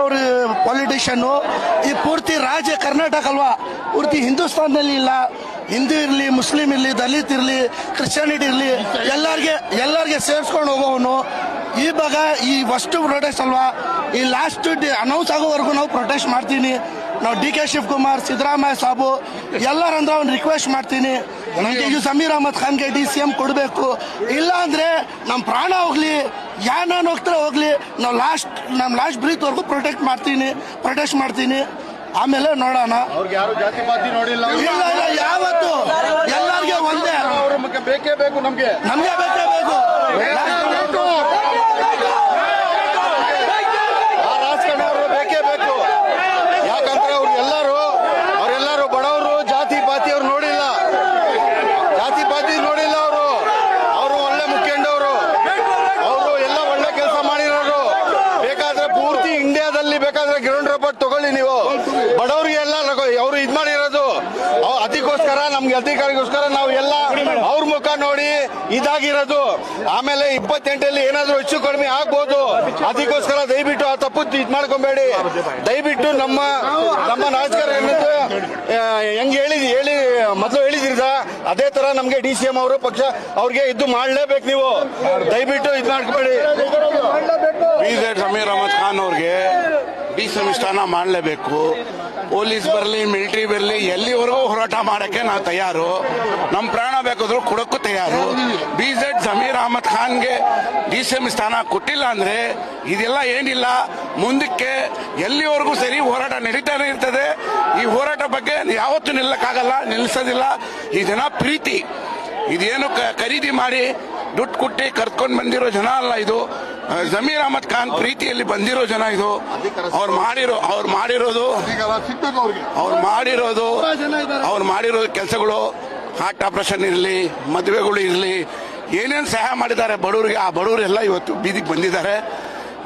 ಅವರು ಪೊಲಿಟಿಷಿಯನ್ನು. ಈ ಪೂರ್ತಿ ರಾಜ್ಯ ಕರ್ನಾಟಕ ಅಲ್ವಾ, ಪೂರ್ತಿ ಹಿಂದೂಸ್ತಾನದಲ್ಲಿ ಇಲ್ಲ. ಹಿಂದೂ ಇರಲಿ, ಮುಸ್ಲಿಂ ಇರಲಿ, ದಲಿತ್ ಇರಲಿ, ಕ್ರಿಶ್ಚಿಯಾನಿಟಿ ಇರಲಿ, ಎಲ್ಲರಿಗೆ ಸೇರಿಸ್ಕೊಂಡು ಹೋಗೋವನು. ಇವಾಗ ಈ ಫಸ್ಟ್ ಪ್ರೊಟೆಸ್ಟ್ ಅಲ್ವಾ, ಈ ಲಾಸ್ಟ್ ಅನೌನ್ಸ್ ಆಗೋವರೆಗೂ ನಾವು ಪ್ರೊಟೆಸ್ಟ್ ಮಾಡ್ತೀನಿ. ನಾವು ಡಿ.ಕೆ. ಶಿವಕುಮಾರ್, ಸಿದ್ದರಾಮಯ್ಯ ಸಾಬು ಎಲ್ಲರಂದ್ರೆ ಅವ್ನು ರಿಕ್ವೆಸ್ಟ್ ಮಾಡ್ತೀನಿ, ಇದು ಸಮೀರ್ ಅಹಮದ್ ಖಾನ್ಗೆ DCM ಕೊಡಬೇಕು. ಇಲ್ಲ ಅಂದ್ರೆ ನಮ್ಮ ಪ್ರಾಣ ಹೋಗ್ಲಿ, ಯಾನ್ ಹೋಗ್ತಾರೆ ಹೋಗ್ಲಿ, ನಾವು ನಮ್ಮ ಲಾಸ್ಟ್ ಬ್ರೀತ್ವರೆಗೂ ಪ್ರೊಟೆಸ್ಟ್ ಮಾಡ್ತೀನಿ. ಆಮೇಲೆ ನೋಡೋಣ. ಇಲ್ಲ ಯಾವತ್ತು ಎಲ್ಲರಿಗೆ ಒಂದೇ, ಬೇಕೇ ಬೇಕು, ನಮ್ಗೆ ಬೇಕೇ ಬೇಕು. ಬೇಕೇ ಬೇಕು. ಯಾಕಂದ್ರೆ ಅವರೆಲ್ಲರೂ ಬಡವರು, ಜಾತಿ ಪಾತಿ ಅವ್ರು ನೋಡಿಲ್ಲ, ಅವರು ಒಳ್ಳೆ ಮುಖ್ಯಂಡವರು, ಅವರು ಎಲ್ಲ ಒಳ್ಳೆ ಕೆಲಸ ಮಾಡಿರೋರು. ಬೇಕಾದ್ರೆ ಪೂರ್ತಿ ಇಂಡಿಯಾದಲ್ಲಿ ಬೇಕಾದ್ರೆ ಗ್ರೌಂಡ್ ರಿಪೋರ್ಟ್ ತಗೊಳ್ಳಿ ನೀವು. ಬಡವರಿಗೆಲ್ಲ ಅವರು ಇದ್ ಮಾಡಿರೋದು ಅದಕ್ಕೋಸ್ಕರ, ನಮ್ಗೆ ಅಧಿಕಾರಿಗೋಸ್ಕರ ನಾವು ಎಲ್ಲ ಅವ್ರ ಮುಖ ನೋಡಿ ಇದಾಗಿರೋದು. ಆಮೇಲೆ 28 ಏನಾದ್ರು ಹೆಚ್ಚು ಕಡಿಮೆ ಆಗ್ಬೋದು, ಅದಕ್ಕೋಸ್ಕರ ದಯವಿಟ್ಟು ಆ ತಪ್ಪು ಇದ್ ಮಾಡ್ಕೊಬೇಡಿ. ದಯವಿಟ್ಟು ನಮ್ಮ ರಾಜಕಾರಣ ಹೆಂಗ್ ಹೇಳಿ ಮೊದಲು ಹೇಳಿದಿರದ ಅದೇ ತರ ನಮ್ಗೆ DCM ಅವರು ಪಕ್ಷ ಅವ್ರಿಗೆ ಇದ್ದು ಮಾಡ್ಲೇಬೇಕು. ನೀವು ದಯವಿಟ್ಟು ಇದ್ ಮಾಡ್ಕೊಬೇಡಿ. ಸಮೀರ್ ಅಹಮದ್ ಖಾನ್ ಅವ್ರಿಗೆ DCM ಸ್ಥಾನ ಮಾಡಲೇಬೇಕು. ಪೊಲೀಸ್ ಬರಲಿ, ಮಿಲಿಟರಿ ಬರಲಿ, ಎಲ್ಲಿವರೆಗೂ ಹೋರಾಟ ಮಾಡಕ್ಕೆ ನಾವು ತಯಾರು. ನಮ್ಮ ಪ್ರಾಣ ಬೇಕಾದ್ರೂ ಕೊಡಕ್ಕೂ ತಯಾರು. ಸಮೀರ್ ಅಹಮದ್ ಖಾನ್ಗೆ DCM ಸ್ಥಾನ ಕೊಟ್ಟಿಲ್ಲ ಅಂದ್ರೆ ಇದೆಲ್ಲ ಏನಿಲ್ಲ. ಮುಂದಕ್ಕೆ ಎಲ್ಲಿವರೆಗೂ ಸರಿ ಹೋರಾಟ ನಡೀತಾನೆ ಇರ್ತದೆ. ಈ ಹೋರಾಟ ಬಗ್ಗೆ ಯಾವತ್ತೂ ನಿಲ್ಲಿಸೋದಿಲ್ಲ. ಈ ಜನ ಪ್ರೀತಿ, ಇದೇನು ಖರೀದಿ ಮಾಡಿ ದುಡ್ಡು ಕೊಟ್ಟಿ ಕರ್ಕೊಂಡು ಬಂದಿರೋ ಜನ ಅಲ್ಲ. ಇದು ಸಮೀರ್ ಅಹಮದ್ ಖಾನ್ ಪ್ರೀತಿಯಲ್ಲಿ ಬಂದಿರೋ ಜನ. ಇದು ಅವ್ರು ಮಾಡಿರೋ ಕೆಲಸಗಳು, ಹಾರ್ಟ್ ಆಪರೇಷನ್ ಇರಲಿ, ಮದುವೆಗಳು ಇರಲಿ, ಏನೇನು ಸಹಾಯ ಮಾಡಿದ್ದಾರೆ ಬಡವರಿಗೆ, ಆ ಬಡವರೆಲ್ಲ ಇವತ್ತು ಬೀದಿಗೆ ಬಂದಿದ್ದಾರೆ.